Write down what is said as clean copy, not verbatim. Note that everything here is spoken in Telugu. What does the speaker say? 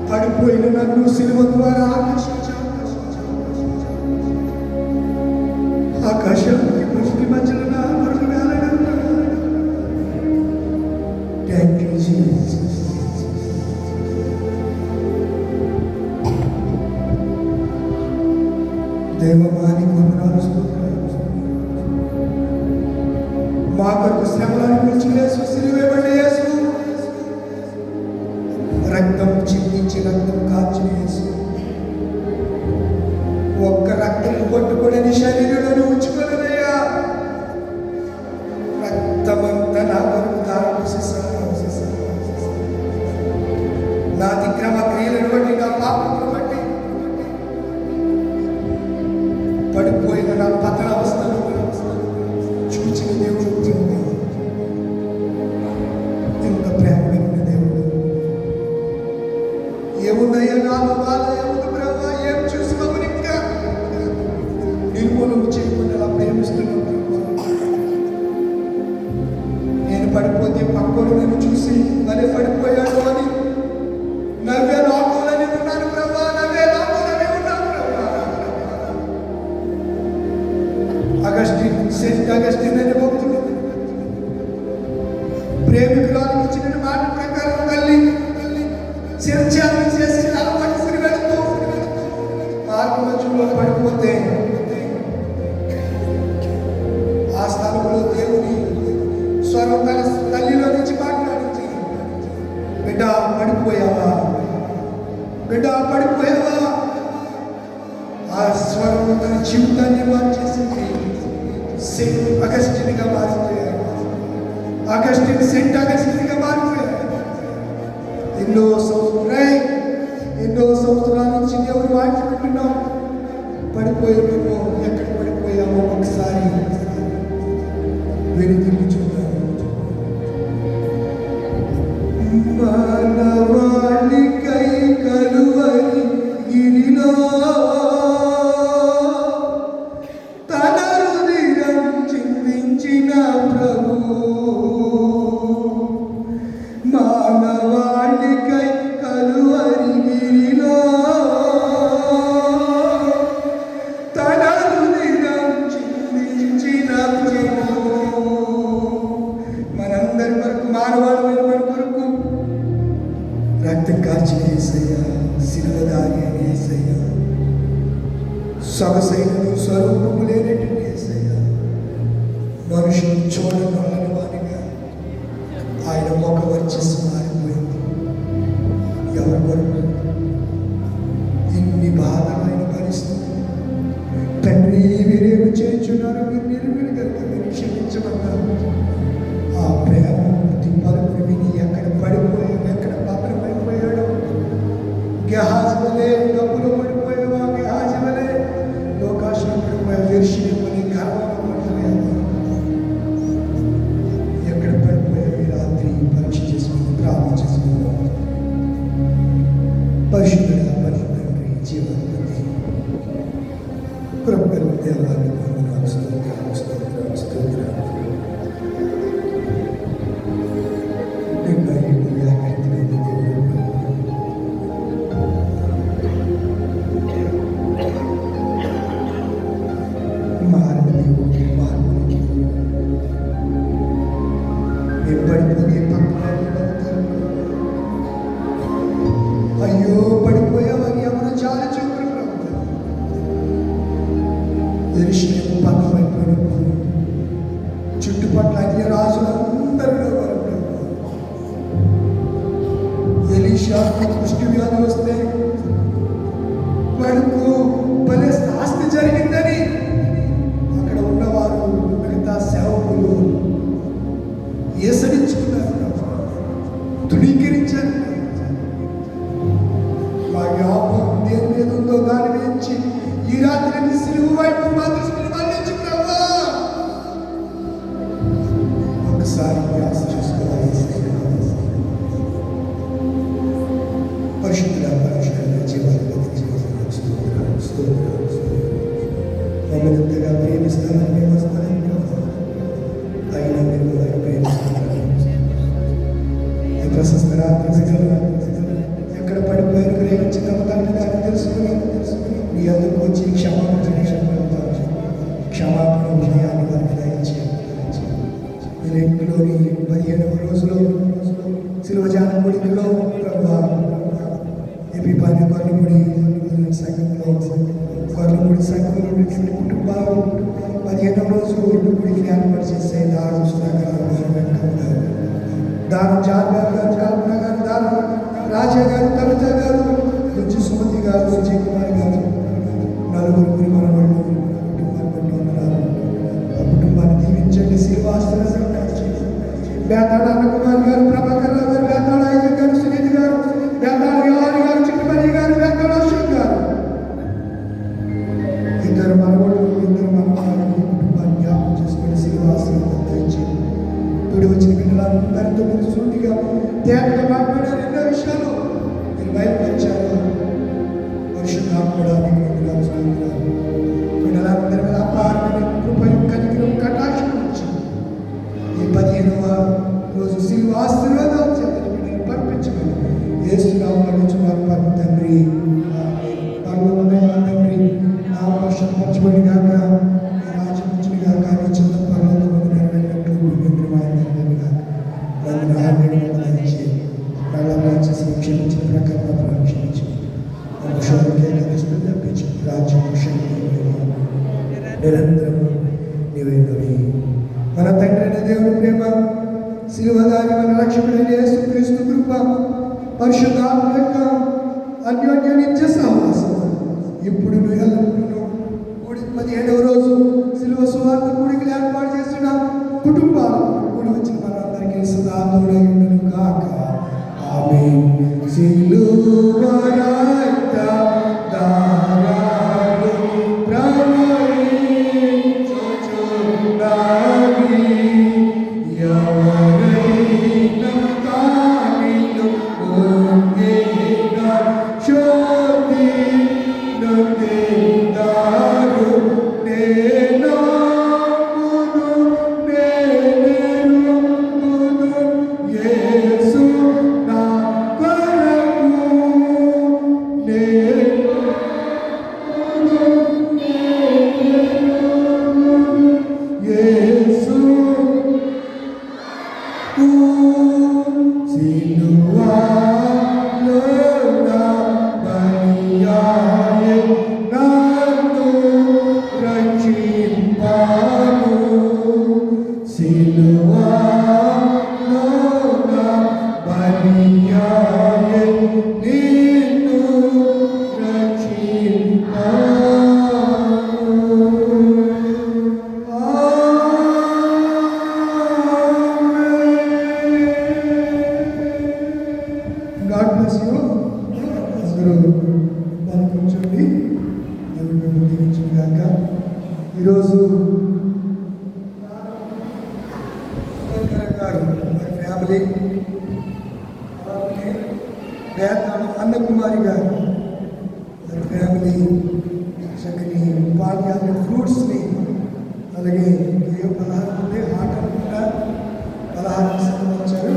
పడిపోయిన నన్ను సిలువ ద్వారా ఆకాశానికి భూమికి మధ్యలో నా కొరకు వేలాడాడు. Thank you Jesus. దేవమానికి వందనాలు, స్తోత్రాలు. మా కొరకు శ్రమలను పిలిచిన యేసు, సిలువ వేయబడిన యేసు, రక్తం చిందించి రక్తం కాచిన యేసు, ఒక్క రక్తం కొట్టుకుని శరీరంలో ఉంచుకోలేదయ్యా. రక్తమంతా నా కొరకు దారిపోసేసాను. నా అతిక్రమ క్రియలను బట్టి, నా పాపములను బట్టి, పడిపోయిన నా పతనావస్థను చూచిన దేవుడు. ఎంత ప్రేమ కలిగిన దేవుడు. ఏముందయ్యా నాలో బాధ, ఏముంది బ్రహ్మ, ఏం చూసుకోమని ఇంకా నిర్మూలన చేయకుండా అలా ప్రేమిస్తున్నావు బ్రహ్మ. నేను పడిపోతే పక్కడు నన్ను చూసి మళ్ళీ పడిపోయాడు అని నవ్వే లోకంలోనే ఉన్నాను బ్రహ్మ, నవ్వే లోకంలోనే ఉన్నాను బ్రహ్మ. సెయింట్ అగస్టిన్ అనే భక్తుడు ప్రేమికురాలకు ఇచ్చిన మాట ప్రకారం తల్లి శిరఛేదన చేసి తల పట్టుకుని వెళుతూ మార్గమధ్యంలో పడిపోతే ఆ స్థలంలో దేవుని స్వరం తన తల్లిలో నుంచి మాట్లాడించి, బిడ్డ పడిపోయావా, బిడ్డ పడిపోయావా. ఆ స్వరం తన జీవితాన్ని మార్చేసింది. సెయింట్ అగస్టిన్గా మారిపోయాడు. అగస్టిన్ సెయింట్ అగస్టిన్గా మారిపోయాడు. ఎన్నో సంవత్సరాల నుంచి దేవుడు వాక్యం వింటున్నాం. పడిపోయామేమో, ఎక్కడ పడిపోయామో ఒకసారి వెనుతిరిగి చూద్దాం. మానవాళికై కలువరి గిరిలో తన హృదయం చిందించిన ప్రభు, మానవాళికై కలువరి గిరిలో తన హృదయం చిందించిన ప్రభు. మనందరి వరకు, మానవాళమైన మన కొరకు రక్తం కార్చిన యేసయ్యా, సిలువదారి అని యేసయ్యా, సొగసైనను స్వరూపము లేనటువంటి యేసయ్యా, మనుషులు చూడనొల్లని వారిగా ఆయన ముఖ వర్చస్సు మారిపోయింది. ఎవరి కొరకు ఇన్ని బాధలు ఆయన భరిస్తుంది. తండ్రి, వీరేమి చేయించున్నారు, మీరు నిర్మిని కనుక మీరు క్షమించమన్నారు. ఆ ప్రేమ పలుకులు విని ఎక్కడ పడిపోయాడు, ఎక్కడ పాపలు పడిపోయాడు. గెహాజీ వలె డబ్బులు పడిపోయావా, గెహాజీ వలె లోకాశలో పడిపోయావు, వెర్షిని వలె గర్వంలో పడిపోయావా, ఎక్కడ పడిపోయావు. ఈ రాత్రి పరీక్ష చేసుకుని ప్రార్థన చేసుకుందాం. పరిశుద్ధుడా, పరిశుద్ధుడి, జీవాధిపతి, కృపగల దేవాన్ని వందనాలు, స్తోత్రాలు, స్తోత్రాలు, స్తోత్రాలు. అయ్యో పడిపోయావని ఎవరు చాలా చూపురు ప్రభుత్వం. యెరూషలేము పతనమైపోయినప్పుడు చుట్టుపక్కల అన్య రాజులందరిలో వారు ఎలీషాకు కుష్టి వ్యాధి వస్తే వాడుకు భలే ఆస్తి జరిగిందని అక్కడ ఉన్నవారు, మిగతా సేవకులు తృణీకరించారు. మా వ్యాపారం దేని మీద ఉందో దాని నుంచి ఈ రాత్రి సిలువ వైపు మా దృష్టిని మళ్ళించి ప్రభువా ఒకసారి ధ్యాస చేసుకోవాలి. పరిశుద్ధుల జీవాలు మమ్మల్ని ఎంతగా ప్రేమిస్తారని మేము వస్తారని అయినా మీరు ప్రేమిస్తున్నారు. ప్రశస్త రాత్రి ఎక్కడ పడిపోయారు గ్రహించి తమ తండ్రి దాన్ని తెలుసుకుని మీ అందరికి వచ్చి క్షమాపణ విజయాన్ని వారికి దయచేయండి. మీరు ఇంట్లోని 15వ రోజులో శిలువజాన గుడిలో ఎపిపాని కొర్లముడి సంఘంలో కొర్లముడి సంఘంలో ఉన్నటువంటి కుటుంబాలు 15వ రోజు గుడికి ఏర్పాటు చేసే దారు దారు జార్నా గారు దారు రాజా గారు కవిత గారు రుచి సుమతి గారు విజయ్ కుమార్ గారు నలుగురు మనవాళ్ళు ఆ కుటుంబాన్ని దీవించండి. శ్రీవాస్తవ బేతాడ అన్నకుమార్ గారు, ప్రభాకర్ రావు గారు, బేతాడ అయ్య గారు, సునీతి గారు, బేతాడ యోహాని గారు, చిట్టుమణి గారు, బేతాడ అశోక్ గారు, ఇద్దరు మనవాళ్ళు కుటుంబాన్ని జ్ఞాపకం చేసుకుని శ్రీవాస్తవం దయచేయండి. ఇప్పుడు వచ్చిన బిడ్డలందరితో మీరు సూటిగా తేటగా మాట్లాడారు. ఎన్నో విషయాలు మీరు బయటపరిచారు. పరిశుద్ధాత్మ కూడా బిడ్డలందరి మీద అపారమైన కృపయు కనికరం కటాక్షం వచ్చింది. ఈ 15వ రోజు సిలువ ఆశీర్వాదాలు చేతని బిడ్డలు పంపించమని యేసునామములో అడుగుచున్నాను పరమ తండ్రి. తండ్రి నా వర్షం పంచబడి గాక రాజ్యం వచ్చిన గాక నీ చిన్న పనులతో నెరవేరినట్లు క్షమించిన ప్రకారం క్షమించి తప్పించి రాజ్యం నిరంతరము నీవైనవి. మన తండ్రి అయిన దేవుని ప్రేమ, శిలువదారి మన రక్షకుడైన యేసుక్రీస్తు కృప, పరిశుద్ధాత్మ యొక్క అన్యోన్య నిత్య సహవాసం ఇప్పుడు ఎల్లప్పుడూ 15వ రోజు శిలువ సువార్త కూడికి ఏర్పాటు చేసిన కుటుంబాలు కూడి వచ్చిన మనందరికీ సదా తోడై ఉండును గాక. ఆమేన్. సిలువ రక్తధారలు ప్రవహించుచున్నవి, ఎవరైనా దానిలో మునిగిన శోధి నొందిందారు. యేసు నా కొరకు యేసు సిలువలో నా బలియాయె నన్ను రక్షింపాను. సిలువలో నా బలియాయె నిన్ను రక్షింపాను. God bless you. అందరూ కూర్చోండి. దేవుడు మిమ్మల్ని దీవించును గాక. ఈరోజు గారు వారి ఫ్యామిలీ, బేతాళ అన్నకుమారి గారు వారి ఫ్యామిలీ చక్కని పానీయాలు, ఫ్రూట్స్ని, అలాగే 16 హాట్ అనుకుంటా 16 వచ్చారు.